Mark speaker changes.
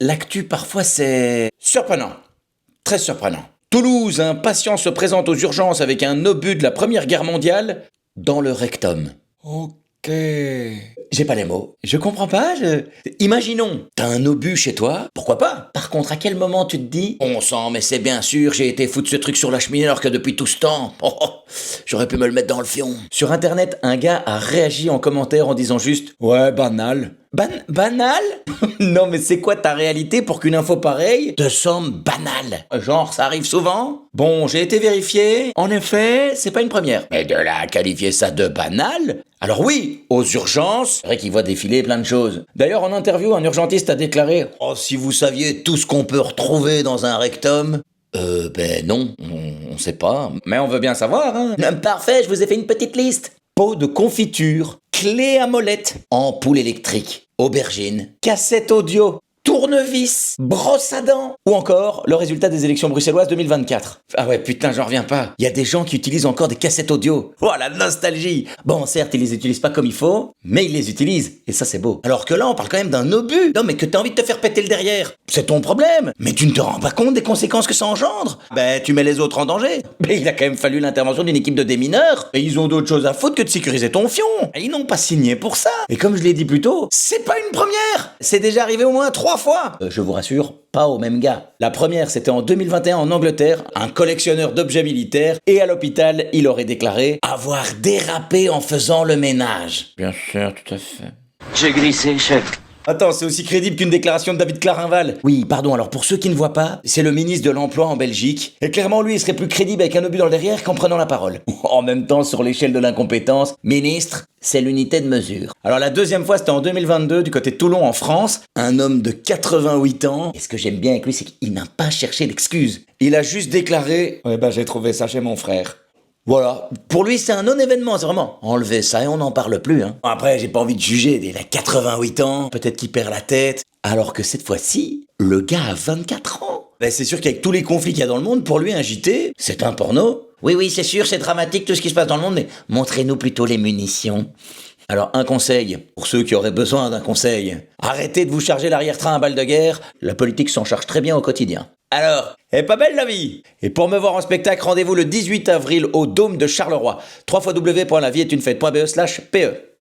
Speaker 1: l'actu parfois c'est surprenant, très surprenant. Toulouse, un patient se présente aux urgences avec un obus de la Première Guerre mondiale dans le rectum.
Speaker 2: Ok.
Speaker 1: J'ai pas les mots. Je comprends pas, Imaginons, t'as un obus chez toi, pourquoi pas? Par contre, à quel moment tu te dis « On sent, mais c'est bien sûr, j'ai été foutre ce truc sur la cheminée alors que depuis tout ce temps, j'aurais pu me le mettre dans le fion. » Sur internet, un gars a réagi en commentaire en disant juste « Ouais, banal. » Banal? Non mais c'est quoi ta réalité pour qu'une info pareille te semble banale? Genre ça arrive souvent? Bon, j'ai été vérifié, en effet, c'est pas une première. Mais de là à qualifier ça de banal? Alors oui, aux urgences, c'est vrai qu'il voit défiler plein de choses. D'ailleurs en interview, un urgentiste a déclaré « Oh, si vous saviez tout ce qu'on peut retrouver dans un rectum... » Ben non, on sait pas, mais on veut bien savoir, hein. Parfait, je vous ai fait une petite liste. Pot de confiture, clé à molette, ampoule électrique, aubergine, cassette audio, tournevis, brosse à dents, ou encore le résultat des élections bruxelloises 2024. Ah ouais, putain, j'en reviens pas. Il y a des gens qui utilisent encore des cassettes audio. Oh, la nostalgie. Bon, certes, ils les utilisent pas comme il faut, mais ils les utilisent, et ça c'est beau. Alors que là, on parle quand même d'un obus. Non, mais que t'as envie de te faire péter le derrière. C'est ton problème. Mais tu ne te rends pas compte des conséquences que ça engendre. Ben, tu mets les autres en danger. Mais il a quand même fallu l'intervention d'une équipe de démineurs. Et ils ont d'autres choses à foutre que de sécuriser ton fion. Et ils n'ont pas signé pour ça. Et comme je l'ai dit plus tôt, c'est pas une première. C'est déjà arrivé au moins 3 fois. Je vous rassure, pas au même gars. La première, c'était en 2021 en Angleterre, un collectionneur d'objets militaires, et à l'hôpital, il aurait déclaré avoir dérapé en faisant le ménage.
Speaker 2: Bien sûr, tout à fait.
Speaker 3: J'ai glissé, chef.
Speaker 1: Attends, c'est aussi crédible qu'une déclaration de David Clarinval. Oui, pardon, alors pour ceux qui ne voient pas, c'est le ministre de l'Emploi en Belgique. Et clairement, lui, il serait plus crédible avec un obus dans le derrière qu'en prenant la parole. En même temps, sur l'échelle de l'incompétence, ministre, c'est l'unité de mesure. Alors la deuxième fois, c'était en 2022, du côté de Toulon, en France. Un homme de 88 ans. Et ce que j'aime bien avec lui, c'est qu'il n'a pas cherché d'excuses. Il a juste déclaré « Ouais, j'ai trouvé ça chez mon frère ». Voilà. Pour lui, c'est un non-événement, c'est vraiment enlever ça et on n'en parle plus, hein. Après, j'ai pas envie de juger, il a 88 ans, peut-être qu'il perd la tête. Alors que cette fois-ci, le gars a 24 ans. Ben, c'est sûr qu'avec tous les conflits qu'il y a dans le monde, pour lui, un JT, c'est un porno. Oui, c'est sûr, c'est dramatique tout ce qui se passe dans le monde, mais montrez-nous plutôt les munitions. Alors, un conseil, pour ceux qui auraient besoin d'un conseil. Arrêtez de vous charger l'arrière-train à balles de guerre, la politique s'en charge très bien au quotidien. Alors, est pas belle la vie? Et pour me voir en spectacle, rendez-vous le 18 avril au Dôme de Charleroi. www.lavieestunefête.be/pe